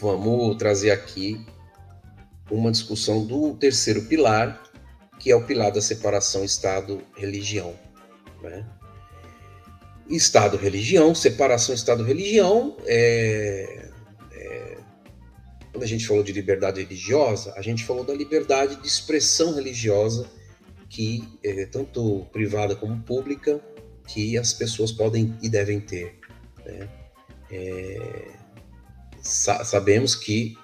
vamos trazer aqui uma discussão do terceiro pilar, que é o pilar da separação Estado-religião, né? Estado-religião, separação Estado-religião, quando a gente falou de liberdade religiosa, a gente falou da liberdade de expressão religiosa, que tanto privada como pública, que as pessoas podem e devem ter, né? Sabemos que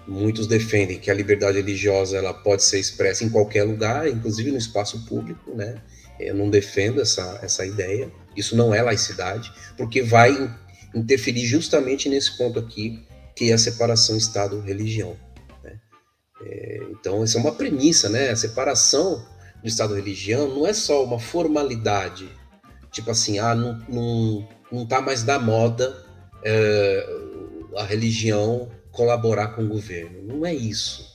muitos defendem que a liberdade religiosa ela pode ser expressa em qualquer lugar, inclusive no espaço público, né? Eu não defendo essa ideia. Isso não é laicidade, porque vai interferir justamente nesse ponto aqui, que é a separação Estado-religião, né? Então, essa é uma premissa, né? A separação do Estado-religião não é só uma formalidade, tipo assim, não tá mais da moda a religião colaborar com o governo. Não é isso,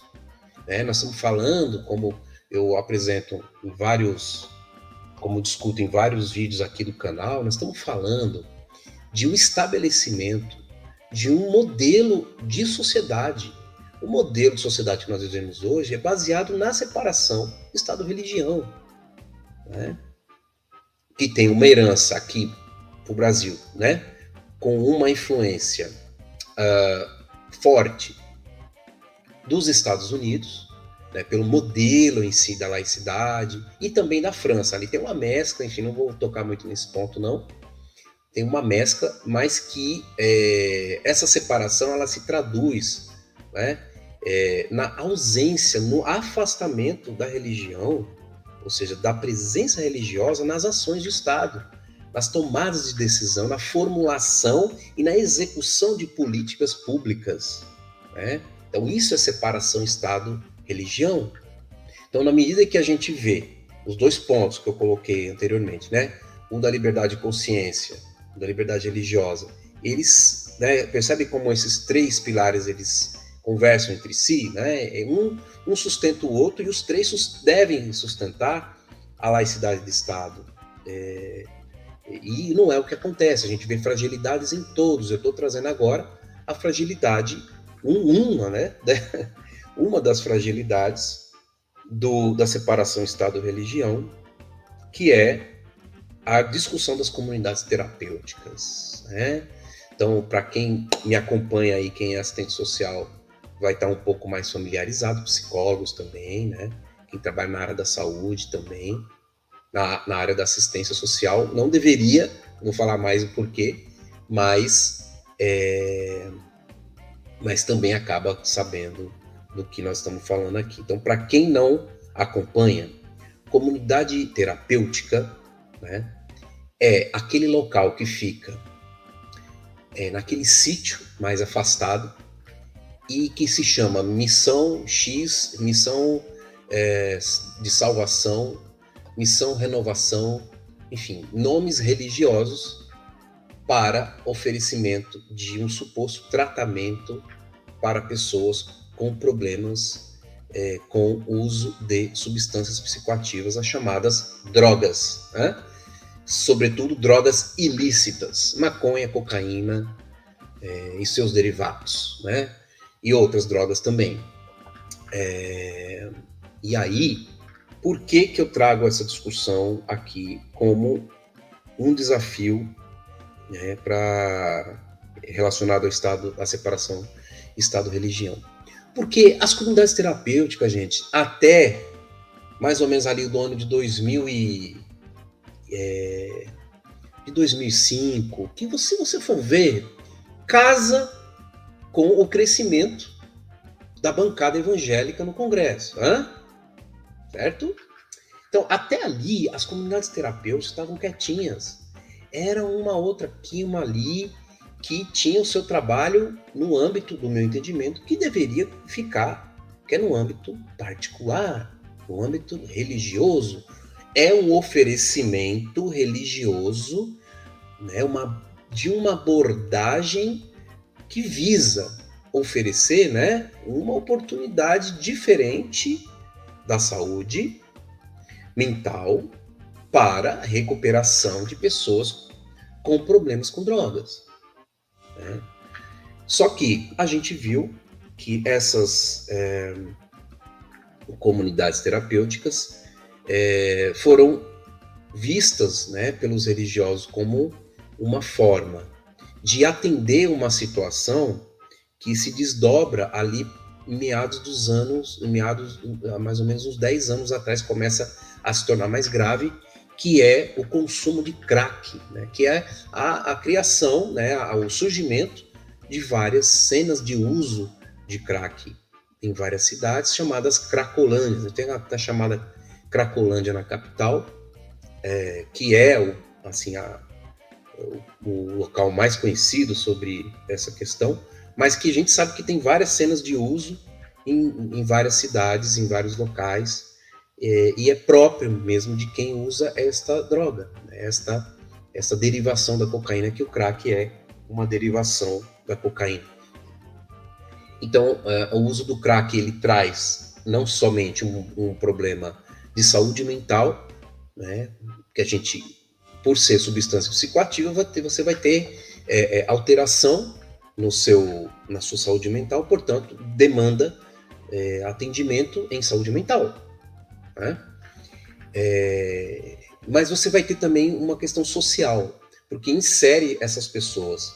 né? Nós estamos falando, como eu apresento em vários, como discuto em vários vídeos aqui do canal, nós estamos falando de um estabelecimento de um modelo de sociedade. O modelo de sociedade que nós vivemos hoje é baseado na separação Estado-religião, né? Que tem uma herança aqui para o Brasil, né? Com uma influência forte dos Estados Unidos, né, pelo modelo em si da laicidade, e também da França. Ali tem uma mescla, enfim, não vou tocar muito nesse ponto, não. Tem uma mescla, mas que essa separação ela se traduz, né, na ausência, no afastamento da religião, ou seja, da presença religiosa nas ações do Estado, nas tomadas de decisão, na formulação e na execução de políticas públicas, né? Então isso é separação Estado-religião. Então, na medida que a gente vê os dois pontos que eu coloquei anteriormente, né, um da liberdade de consciência, um da liberdade religiosa, eles, né, percebem como esses três pilares eles conversam entre si, né? Um sustenta o outro e os três devem sustentar a laicidade do Estado. E não é o que acontece, a gente vê fragilidades em todos. Eu estou trazendo agora a fragilidade, uma das fragilidades da separação Estado-religião, que é a discussão das comunidades terapêuticas, né? Então, para quem me acompanha aí, quem é assistente social, vai estar um pouco mais familiarizado, psicólogos também, né? Quem trabalha na área da saúde também, na área da assistência social, não deveria, vou falar mais o porquê, mas também acaba sabendo do que nós estamos falando aqui. Então, para quem não acompanha, comunidade terapêutica, né, é aquele local que fica naquele sítio mais afastado e que se chama Missão X, Missão de Salvação, Missão Renovação, enfim, nomes religiosos para oferecimento de um suposto tratamento para pessoas com problemas com o uso de substâncias psicoativas, as chamadas drogas, né? Sobretudo drogas ilícitas, maconha, cocaína e seus derivados, né? E outras drogas também. E aí, por que eu trago essa discussão aqui como um desafio, né, relacionado ao Estado, à separação Estado-religião? Porque as comunidades terapêuticas, gente, até mais ou menos ali do ano de 2005, que se você for ver, casa com o crescimento da bancada evangélica no Congresso, certo? Então, até ali, as comunidades terapêuticas estavam quietinhas. Era uma outra aqui, uma ali, que tinha o seu trabalho no âmbito, do meu entendimento, que deveria ficar, que é no âmbito particular, no âmbito religioso. É um oferecimento religioso, né, de uma abordagem que visa oferecer, né, uma oportunidade diferente da saúde mental para a recuperação de pessoas com problemas com drogas, né? Só que a gente viu que essas comunidades terapêuticas foram vistas, né, pelos religiosos como uma forma de atender uma situação que se desdobra ali em meados, mais ou menos uns 10 anos atrás, começa a se tornar mais grave, que é o consumo de crack, né, que é a criação, né, o surgimento de várias cenas de uso de crack em várias cidades, chamadas cracolândias. Tem a chamada Cracolândia na capital, que é assim, o local mais conhecido sobre essa questão, mas que a gente sabe que tem várias cenas de uso em várias cidades, em vários locais, e é próprio mesmo de quem usa esta droga, né? esta derivação da cocaína, que o crack é uma derivação da cocaína. Então, o uso do crack, ele traz não somente um problema de saúde mental, né, que a gente, por ser substância psicoativa, você vai ter alteração na sua saúde mental, portanto, demanda atendimento em saúde mental, né? Mas você vai ter também uma questão social, porque insere essas pessoas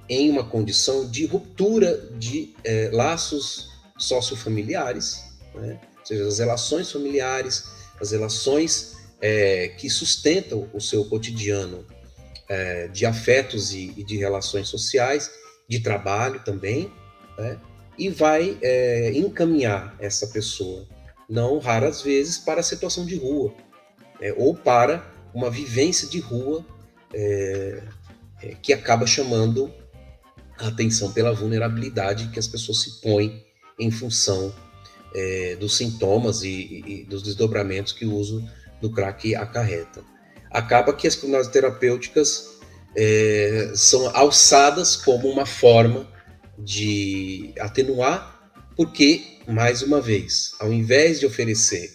em uma condição de ruptura de laços sociofamiliares, né? Ou seja, as relações familiares, as relações que sustentam o seu cotidiano de afetos e de relações sociais, de trabalho também, né? E vai encaminhar essa pessoa, não raras vezes, para a situação de rua, ou para uma vivência de rua que acaba chamando a atenção pela vulnerabilidade que as pessoas se põem em função dos sintomas e dos desdobramentos que o uso do crack acarreta. Acaba que as comunidades terapêuticas são alçadas como uma forma de atenuar, porque, mais uma vez, ao invés de oferecer,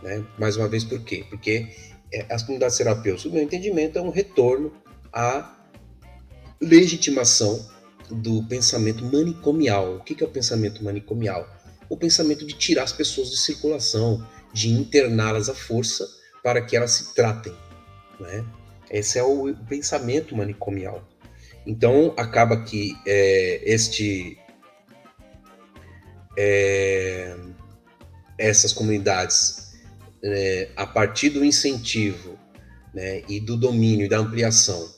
né, mais uma vez, por quê? Porque as comunidades terapêuticas, no meu entendimento, é um retorno à legitimação do pensamento manicomial. O que é o pensamento manicomial? O pensamento de tirar as pessoas de circulação, de interná-las à força para que elas se tratem, né? Esse é o pensamento manicomial. Então, acaba que essas comunidades, a partir do incentivo, né, e do domínio e da ampliação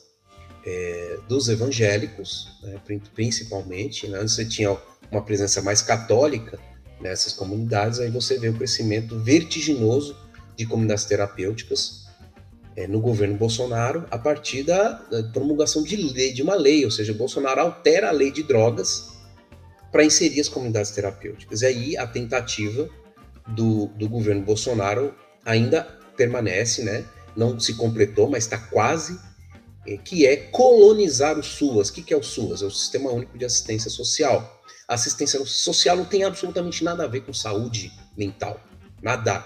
dos evangélicos, né, principalmente, né, onde você tinha uma presença mais católica nessas comunidades, aí você vê o crescimento vertiginoso de comunidades terapêuticas no governo Bolsonaro, a partir da promulgação de uma lei, ou seja, Bolsonaro altera a lei de drogas para inserir as comunidades terapêuticas. E aí a tentativa do governo Bolsonaro ainda permanece, né, não se completou, mas está quase, que é colonizar o SUAS. O que é o SUAS? É o Sistema Único de Assistência Social. A assistência social não tem absolutamente nada a ver com saúde mental. Nada.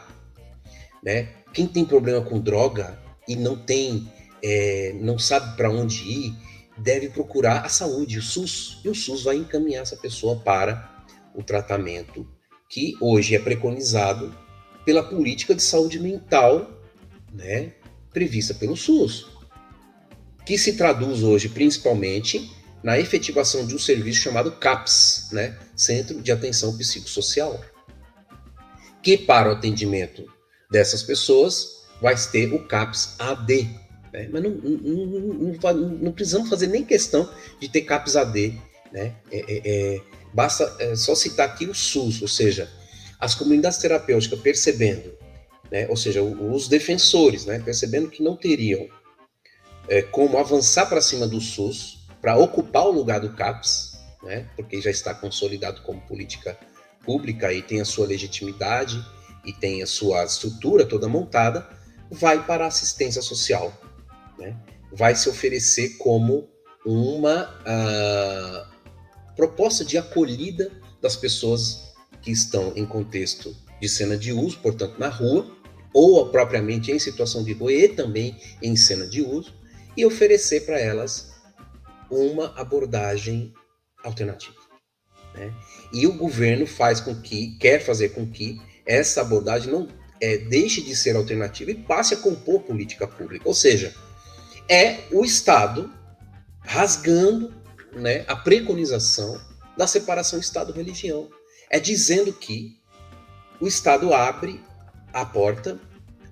Né? Quem tem problema com droga e não sabe para onde ir, deve procurar a saúde, o SUS. E o SUS vai encaminhar essa pessoa para o tratamento que hoje é preconizado pela política de saúde mental, né, prevista pelo SUS, que se traduz hoje principalmente na efetivação de um serviço chamado CAPS, né, Centro de Atenção Psicossocial, que para o atendimento dessas pessoas vai ter o CAPS AD, né? Mas não precisamos fazer nem questão de ter CAPS AD, né? Basta só citar aqui o SUS, ou seja, as comunidades terapêuticas percebendo, né, ou seja, os defensores, né, percebendo que não teriam como avançar para cima do SUS para ocupar o lugar do CAPS, né, porque já está consolidado como política pública e tem a sua legitimidade e tem a sua estrutura toda montada, vai para a assistência social, né? Vai se oferecer como uma proposta de acolhida das pessoas que estão em contexto de cena de uso, portanto na rua, ou propriamente em situação de rua e também em cena de uso, e oferecer para elas uma abordagem alternativa, né? E o governo quer fazer com que essa abordagem não deixe de ser alternativa e passe a compor política pública. Ou seja, é o Estado rasgando, né, a preconização da separação Estado-religião. É dizendo que o Estado abre a porta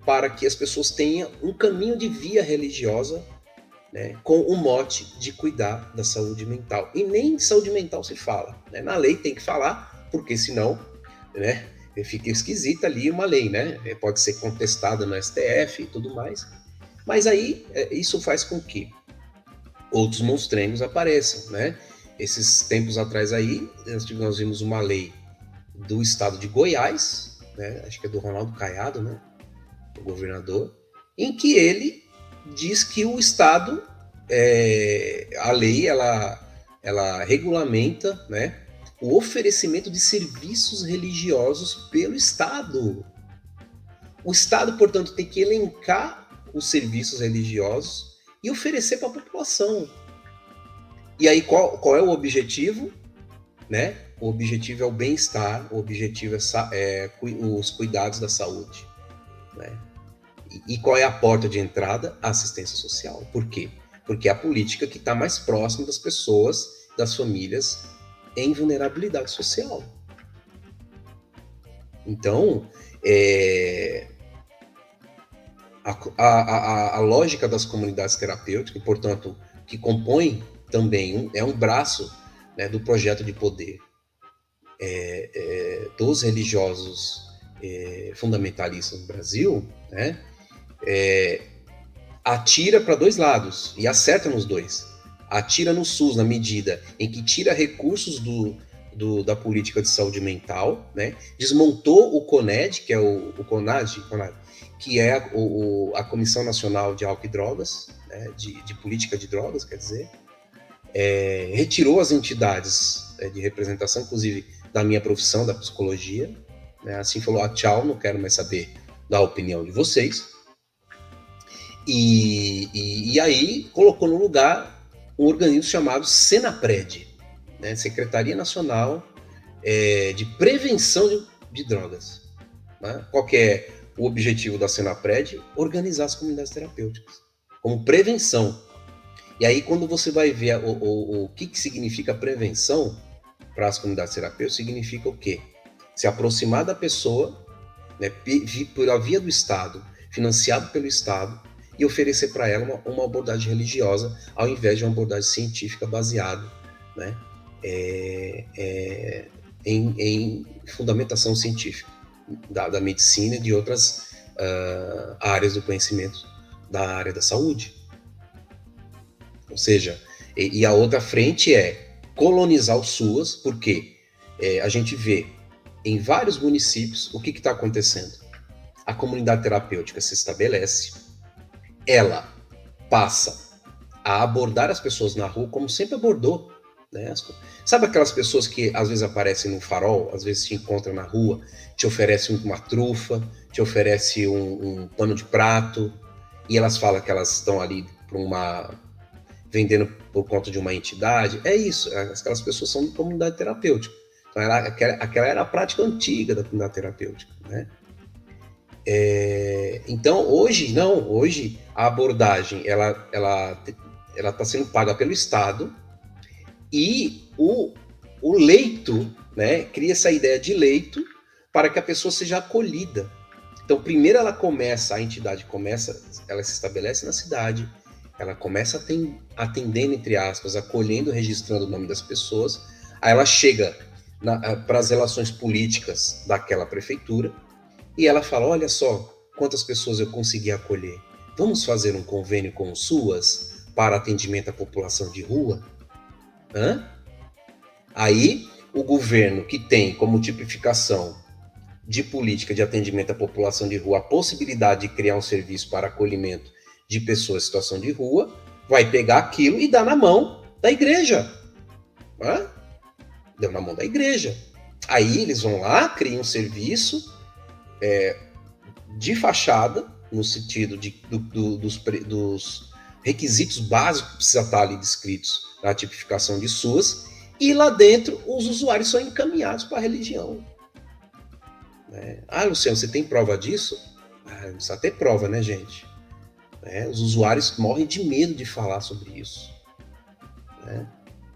para que as pessoas tenham um caminho de via religiosa, né, com o mote de cuidar da saúde mental. E nem de saúde mental se fala, né? Na lei tem que falar, porque senão, né, fica esquisita ali uma lei, né? Pode ser contestada no STF e tudo mais. Mas aí isso faz com que outros monstrengos apareçam, né? Esses tempos atrás aí, nós vimos uma lei do estado de Goiás, né? Acho que é do Ronaldo Caiado, né? O governador, em que ele diz que o Estado, a lei, ela regulamenta, né, o oferecimento de serviços religiosos pelo Estado. O Estado, portanto, tem que elencar os serviços religiosos e oferecer para a população. E aí, qual é o objetivo? Né? O objetivo é o bem-estar, o objetivo é os cuidados da saúde. Né? E qual é a porta de entrada? A assistência social. Por quê? Porque é a política que está mais próxima das pessoas, das famílias em vulnerabilidade social. Então, a lógica das comunidades terapêuticas, portanto, que compõem também um braço, né, do projeto de poder dos religiosos fundamentalistas no Brasil, né, atira para dois lados e acerta nos dois. Atira no SUS na medida em que tira recursos da política de saúde mental, né? Desmontou o CONED, que é o CONAD, que é a Comissão Nacional de Álcool e Drogas, né? de política de drogas, quer dizer. Retirou as entidades de representação, inclusive da minha profissão, da psicologia, né? Assim falou, tchau, não quero mais saber da opinião de vocês. E aí colocou no lugar um organismo chamado Senapred, né? Secretaria Nacional de Prevenção de Drogas. Né? Qual que é o objetivo da Senapred? Organizar as comunidades terapêuticas, como prevenção. E aí, quando você vai ver o que significa prevenção para as comunidades terapêuticas, significa o quê? Se aproximar da pessoa, né, pela via do Estado, financiado pelo Estado, e oferecer para ela uma abordagem religiosa, ao invés de uma abordagem científica baseada, né, em fundamentação científica da medicina e de outras áreas do conhecimento da área da saúde. Ou seja, e a outra frente é colonizar o SUAS, porque a gente vê em vários municípios o que está acontecendo. A comunidade terapêutica se estabelece, ela passa a abordar as pessoas na rua como sempre abordou. Né? Sabe aquelas pessoas que às vezes aparecem no farol, às vezes te encontram na rua, te oferecem uma trufa, te oferecem um pano de prato, e elas falam que elas estão ali vendendo por conta de uma entidade? É isso, aquelas pessoas são de comunidade terapêutica. Então, aquela era a prática antiga da comunidade terapêutica, né? Então, hoje a abordagem ela está sendo paga pelo Estado e o leito, né, cria essa ideia de leito para que a pessoa seja acolhida. Então, primeiro a entidade ela se estabelece na cidade, ela começa atendendo, entre aspas, acolhendo, registrando o nome das pessoas, aí ela chega para as relações políticas daquela prefeitura, e ela fala, olha só quantas pessoas eu consegui acolher. Vamos fazer um convênio com o SUAS para atendimento à população de rua? Aí, o governo que tem como tipificação de política de atendimento à população de rua a possibilidade de criar um serviço para acolhimento de pessoas em situação de rua, vai pegar aquilo e dar na mão da igreja. Deu na mão da igreja. Aí eles vão lá, criam um serviço de fachada, no sentido dos requisitos básicos que precisam estar ali descritos na tipificação de SUAS, e lá dentro os usuários são encaminhados para a religião. Né? Ah, Luciano, você tem prova disso? Ah, não precisa ter prova, né, gente? Os usuários morrem de medo de falar sobre isso. Né?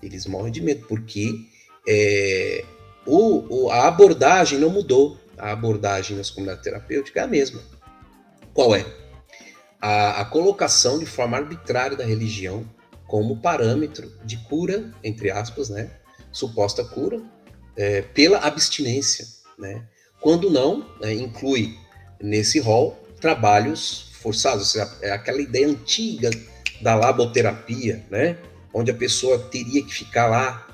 Eles morrem de medo, porque a abordagem não mudou. A abordagem nas comunidades terapêuticas é a mesma. Qual é? A colocação de forma arbitrária da religião como parâmetro de cura, entre aspas, né? Suposta cura, pela abstinência. Né? Quando não, inclui nesse rol trabalhos forçados, ou seja, é aquela ideia antiga da laboterapia, né? Onde a pessoa teria que ficar lá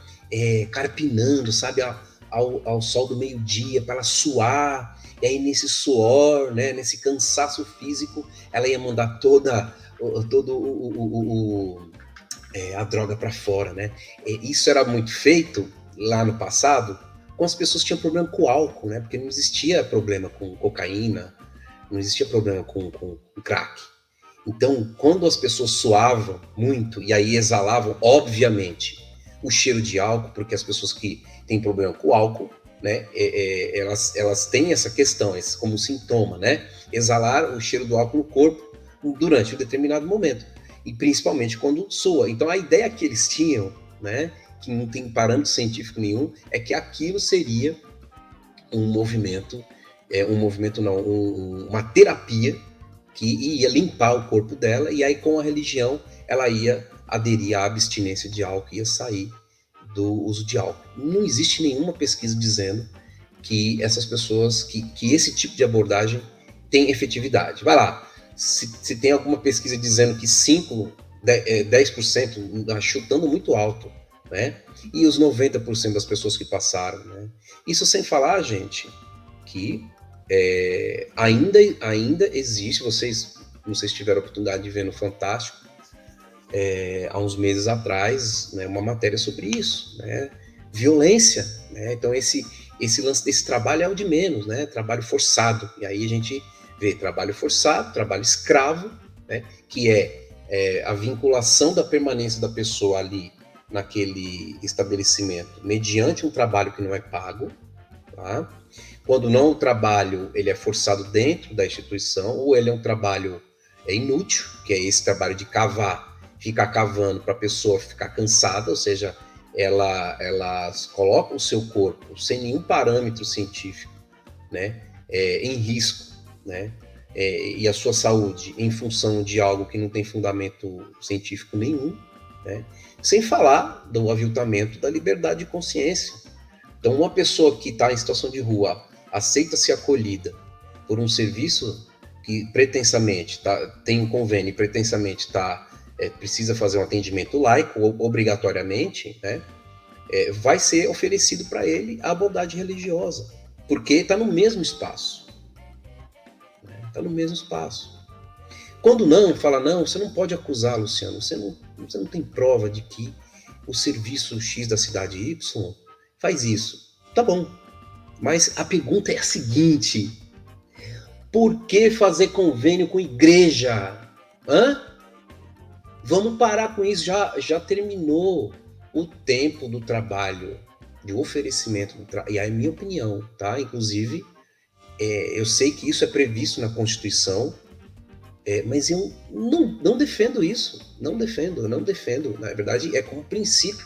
carpinando, sabe, ao sol do meio-dia, para ela suar, e aí nesse suor, né, nesse cansaço físico, ela ia mandar toda a droga para fora, né? Isso era muito feito lá no passado, quando as pessoas tinham problema com álcool, né? Porque não existia problema com cocaína, não existia problema com crack. Então, quando as pessoas suavam muito e aí exalavam, obviamente, o cheiro de álcool, porque as pessoas que têm problema com álcool, né, elas têm essa questão, esse como sintoma, né? Exalar o cheiro do álcool no corpo durante um determinado momento. E principalmente quando soa. Então, a ideia que eles tinham, né, que não tem parâmetro científico nenhum, é que aquilo seria uma terapia que ia limpar o corpo dela, e aí com a religião ela ia aderir à abstinência de álcool, ia sair do uso de álcool. Não existe nenhuma pesquisa dizendo que essas pessoas, que esse tipo de abordagem tem efetividade. Vai lá, se tem alguma pesquisa dizendo que 5, 10%, chutando muito alto, né? E os 90% das pessoas que passaram, né? Isso sem falar, gente, que ainda existe, vocês, não sei se tiveram a oportunidade de ver no Fantástico, há uns meses atrás, né, uma matéria sobre isso, né? Violência, né? Então esse lance desse trabalho é o de menos, né? Trabalho forçado, e aí a gente vê trabalho forçado, trabalho escravo, né? Que é a vinculação da permanência da pessoa ali naquele estabelecimento mediante um trabalho que não é pago, tá? Quando não, o trabalho ele é forçado dentro da instituição, ou ele é um trabalho inútil, que é esse trabalho de cavar, ficar cavando para a pessoa ficar cansada, ou seja, elas colocam o seu corpo sem nenhum parâmetro científico, né, em risco, né, e a sua saúde em função de algo que não tem fundamento científico nenhum, né, sem falar do aviltamento da liberdade de consciência. Então, uma pessoa que está em situação de rua aceita ser acolhida por um serviço que pretensamente tem um convênio e pretensamente precisa fazer um atendimento laico, obrigatoriamente, né, vai ser oferecido para ele a abordagem religiosa, porque está no mesmo espaço. Está no mesmo espaço. Quando não, fala, não, você não pode acusar, Luciano, você não tem prova de que o serviço X da cidade Y faz isso. Tá bom, mas a pergunta é a seguinte: por que fazer convênio com igreja? Vamos parar com isso, já terminou o tempo do trabalho, de oferecimento do trabalho, e aí é minha opinião, tá? Inclusive, eu sei que isso é previsto na Constituição, mas eu não defendo isso, não defendo. Na verdade, é como princípio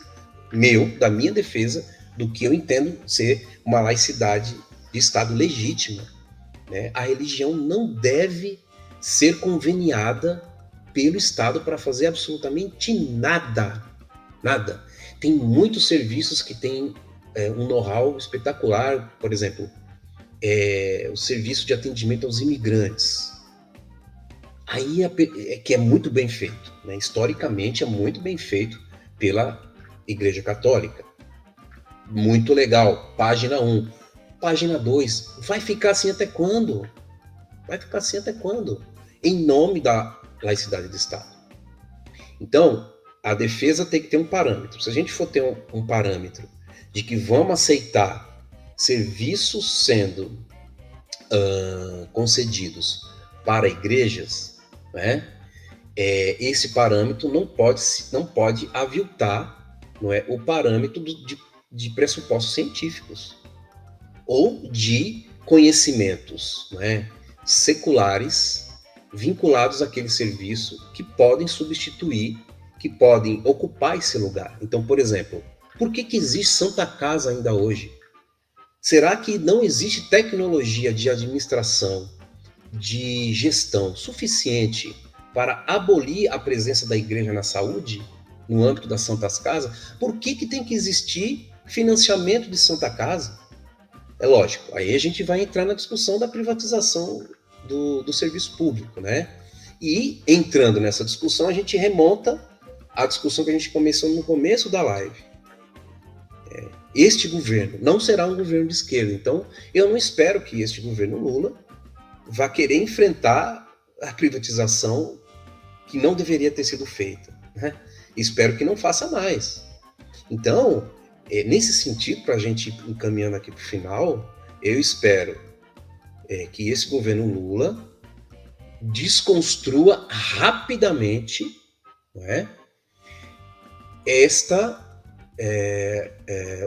da minha defesa, do que eu entendo ser uma laicidade de Estado legítima, né? A religião não deve ser conveniada pelo Estado para fazer absolutamente nada. Nada. Tem muitos serviços que têm um know-how espetacular, por exemplo, o serviço de atendimento aos imigrantes. Aí que é muito bem feito, né? Historicamente é muito bem feito pela Igreja Católica. Muito legal, página 1. Página 2, vai ficar assim até quando? Vai ficar assim até quando? Em nome da laicidade do Estado. Então, a defesa tem que ter um parâmetro. Se a gente for ter um parâmetro de que vamos aceitar serviços sendo concedidos para igrejas, né, esse parâmetro não pode aviltar, não é, o parâmetro de pressupostos científicos ou de conhecimentos, não é, seculares vinculados àquele serviço que podem substituir, que podem ocupar esse lugar. Então, por exemplo, por que existe Santa Casa ainda hoje? Será que não existe tecnologia de administração, de gestão suficiente para abolir a presença da igreja na saúde, no âmbito das Santas Casas? Por que tem que existir financiamento de Santa Casa? É lógico, aí a gente vai entrar na discussão da privatização do serviço público, né? E entrando nessa discussão, a gente remonta à discussão que a gente começou no começo da live. Este governo não será um governo de esquerda, então eu não espero que este governo Lula vá querer enfrentar a privatização que não deveria ter sido feita, né? Espero que não faça mais. Então, nesse sentido, para a gente ir encaminhando aqui para o final, eu espero que esse governo Lula desconstrua rapidamente, não é,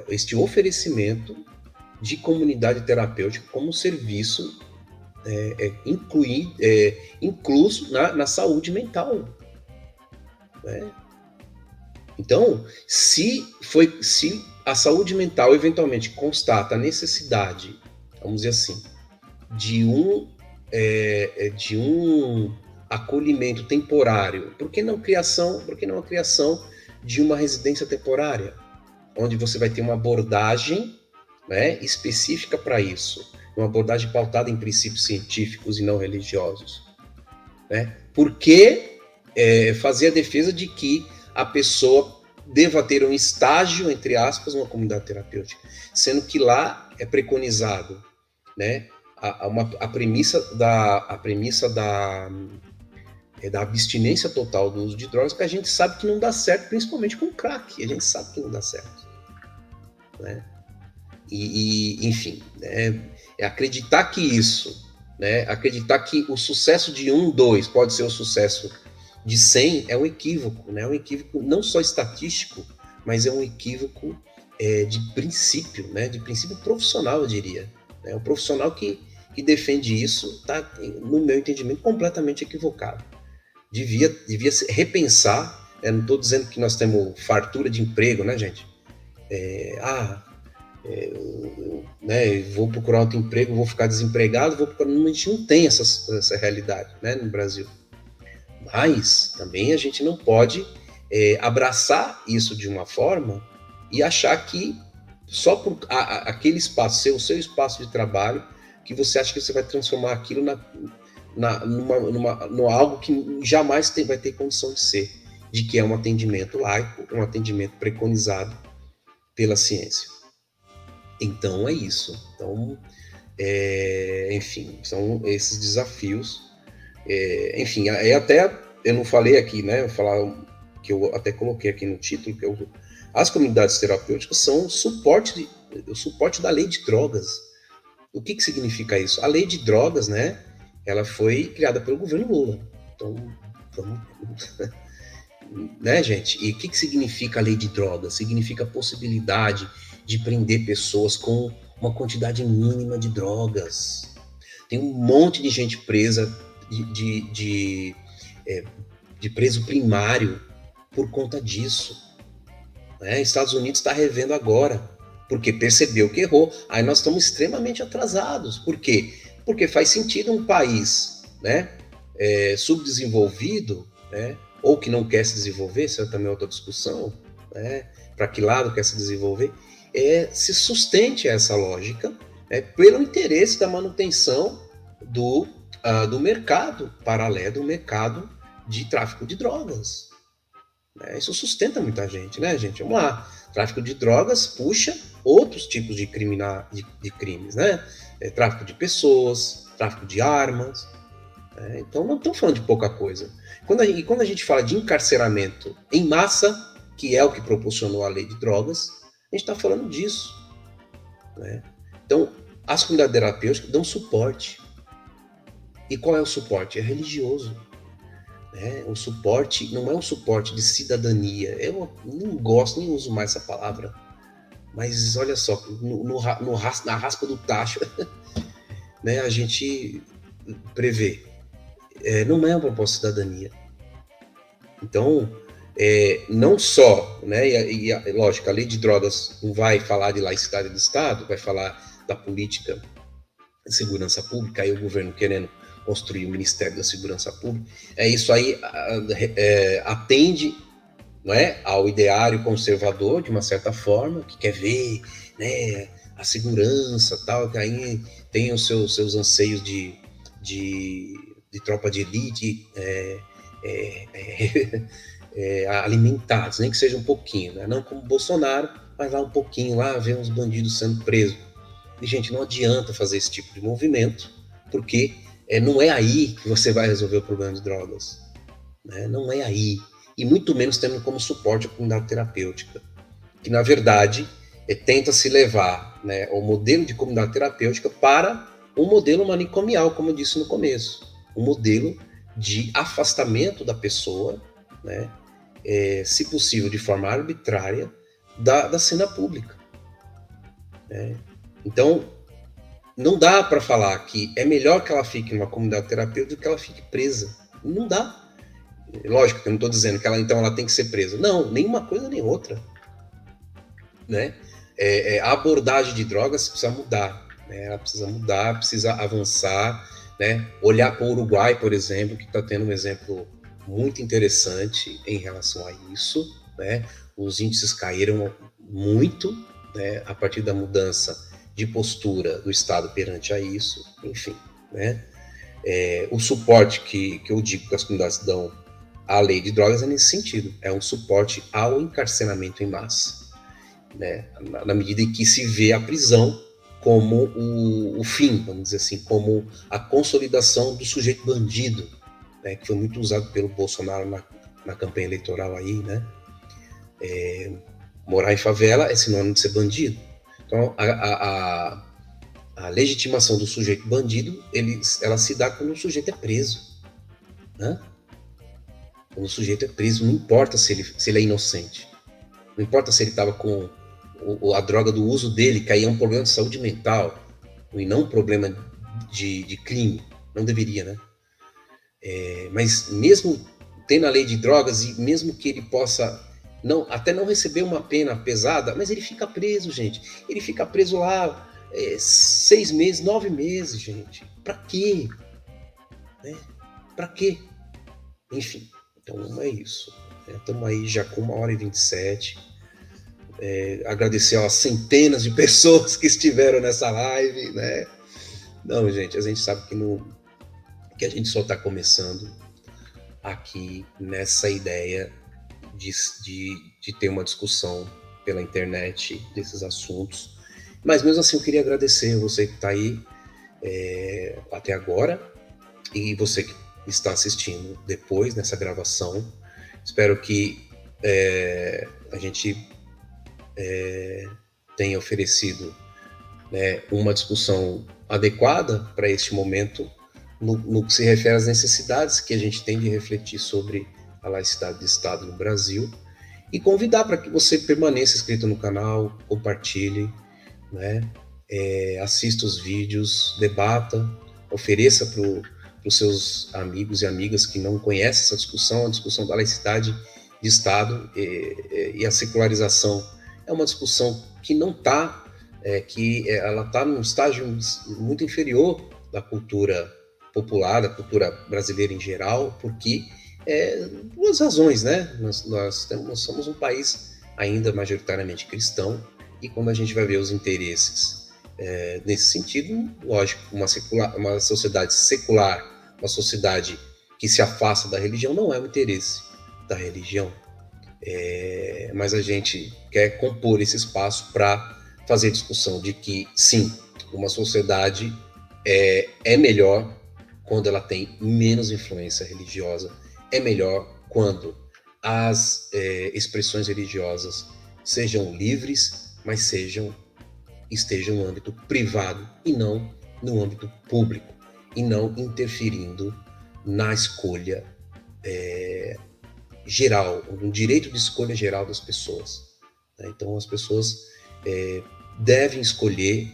este oferecimento de comunidade terapêutica como serviço incluso na saúde mental, né? Então, se a saúde mental eventualmente constata a necessidade, vamos dizer assim, de um acolhimento temporário, por que não a criação de uma residência temporária, onde você vai ter uma abordagem, né, específica para isso, uma abordagem pautada em princípios científicos e não religiosos, né? Por que fazer a defesa de que a pessoa deva ter um estágio, entre aspas, numa comunidade terapêutica, sendo que lá é preconizado, né, a premissa da abstinência total do uso de drogas, que a gente sabe que não dá certo, principalmente com crack, a gente sabe que não dá certo, né? Enfim, acreditar que isso, né, acreditar que o sucesso de 1, 2 pode ser o sucesso de 100 é um equívoco, né? É um equívoco não só estatístico, mas é um equívoco de princípio, né? De princípio profissional, eu diria. Né? O profissional que defende isso está, no meu entendimento, completamente equivocado. Devia repensar, não estou dizendo que nós temos fartura de emprego, né, gente? Vou procurar outro emprego, vou ficar desempregado, a gente não tem essa realidade, né, no Brasil. Mas também a gente não pode abraçar isso de uma forma e achar que só por aquele espaço ser o seu espaço de trabalho, que você acha que você vai transformar aquilo numa algo que jamais vai ter condição de ser, de que é um atendimento laico, um atendimento preconizado pela ciência. Então é isso. Então, enfim, são esses desafios. Enfim, até eu não falei aqui, né? Eu falar que eu até coloquei aqui no título, que as comunidades terapêuticas são o suporte da lei de drogas. O que significa isso? A lei de drogas, né? Ela foi criada pelo governo Lula. Então, vamos, né, gente? E o que significa a lei de drogas? Significa a possibilidade de prender pessoas com uma quantidade mínima de drogas. Tem um monte de gente presa de preso primário por conta disso. Né? Estados Unidos está revendo agora, porque percebeu que errou. Aí nós estamos extremamente atrasados. Por quê? Porque faz sentido um país, né, subdesenvolvido, né, ou que não quer se desenvolver, isso é também outra discussão, né, para que lado quer se desenvolver, se sustente essa lógica, pelo interesse da manutenção do mercado paralelo, do mercado de tráfico de drogas. Isso sustenta muita gente, né, gente? Vamos lá. Tráfico de drogas puxa outros tipos de crimes, né? Tráfico de pessoas, tráfico de armas. Então, não estamos falando de pouca coisa. Quando a gente fala de encarceramento em massa, que é o que proporcionou a lei de drogas, a gente está falando disso. Né? Então, as comunidades terapêuticas dão suporte. E qual é o suporte? É religioso. né? O suporte não é um suporte de cidadania. Eu não gosto, nem uso mais essa palavra. Mas olha só, na raspa do tacho, né, a gente prevê. Não é uma proposta de cidadania. Então, não só, né, lógico, a lei de drogas não vai falar de laicidade do Estado, vai falar da política de segurança pública, aí o governo querendo construir o Ministério da Segurança Pública. Isso aí atende, não é, ao ideário conservador, de uma certa forma, que quer ver, né, a segurança, tal, que aí tem os seus anseios de tropa de elite alimentados, nem que seja um pouquinho, né? Não como Bolsonaro, mas lá um pouquinho, lá ver uns bandidos sendo presos. E, gente, não adianta fazer esse tipo de movimento, porque não é aí que você vai resolver o problema de drogas. Né? Não é aí. E muito menos tendo como suporte a comunidade terapêutica, que, na verdade, tenta se levar, né, o modelo de comunidade terapêutica para um modelo manicomial, como eu disse no começo. Um modelo de afastamento da pessoa, né, se possível de forma arbitrária, da cena pública. Né? Então, não dá para falar que é melhor que ela fique numa comunidade terapêutica do que ela fique presa. Não dá. Lógico que eu não estou dizendo que ela tem que ser presa. Não, nenhuma coisa nem outra. Né? A abordagem de drogas precisa mudar. Né? Ela precisa mudar, precisa avançar. Né? Olhar para o Uruguai, por exemplo, que está tendo um exemplo muito interessante em relação a isso. Né? Os índices caíram muito, né, a partir da mudança de postura do Estado perante a isso. Enfim, né? O suporte que eu digo que as comunidades dão à lei de drogas é nesse sentido. É um suporte ao encarceramento em massa. Né? Na medida em que se vê a prisão como o fim, vamos dizer assim, como a consolidação do sujeito bandido, né? Que foi muito usado pelo Bolsonaro na campanha eleitoral aí, né? Morar em favela é sinônimo de ser bandido. Então, a legitimação do sujeito bandido, ela se dá quando o sujeito é preso. Né? Quando o sujeito é preso, não importa se ele é inocente. Não importa se ele estava com a droga do uso dele, que aí é um problema de saúde mental, e não um problema de crime. Não deveria, né? Mas mesmo tendo a lei de drogas, e mesmo que ele possa até não receber uma pena pesada, mas ele fica preso, gente. Ele fica preso lá 6 meses, 9 meses, gente. Pra quê? Né? Pra quê? Enfim, então é isso. Estamos aí já com 1h27. Agradecer às centenas de pessoas que estiveram nessa live, né? Não, gente, a gente sabe que a gente só está começando aqui nessa ideia de ter uma discussão pela internet desses assuntos. Mas mesmo assim eu queria agradecer você que está aí até agora e você que está assistindo depois nessa gravação. Espero que a gente tenha oferecido, né, uma discussão adequada para este momento no que se refere às necessidades que a gente tem de refletir sobre a laicidade do Estado no Brasil e convidar para que você permaneça inscrito no canal, compartilhe, né, assista os vídeos, debata, ofereça para os seus amigos e amigas que não conhecem essa discussão, a discussão da laicidade de Estado e a secularização. É uma discussão que não está, ela está num estágio muito inferior da cultura popular, da cultura brasileira em geral, porque duas razões, né? Nós somos um país ainda majoritariamente cristão, e quando a gente vai ver os interesses nesse sentido, lógico, uma sociedade secular, uma sociedade que se afasta da religião, não é o interesse da religião. Mas a gente quer compor esse espaço para fazer discussão de que, sim, uma sociedade é melhor quando ela tem menos influência religiosa, é melhor quando as expressões religiosas sejam livres, mas estejam no âmbito privado e não no âmbito público, e não interferindo na escolha geral, um direito de escolha geral das pessoas, né? Então as pessoas devem escolher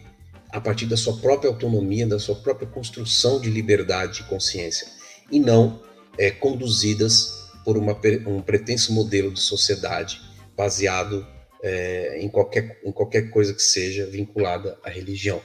a partir da sua própria autonomia, da sua própria construção de liberdade e consciência, e não conduzidas por um pretenso modelo de sociedade baseado em qualquer coisa que seja vinculada à religião.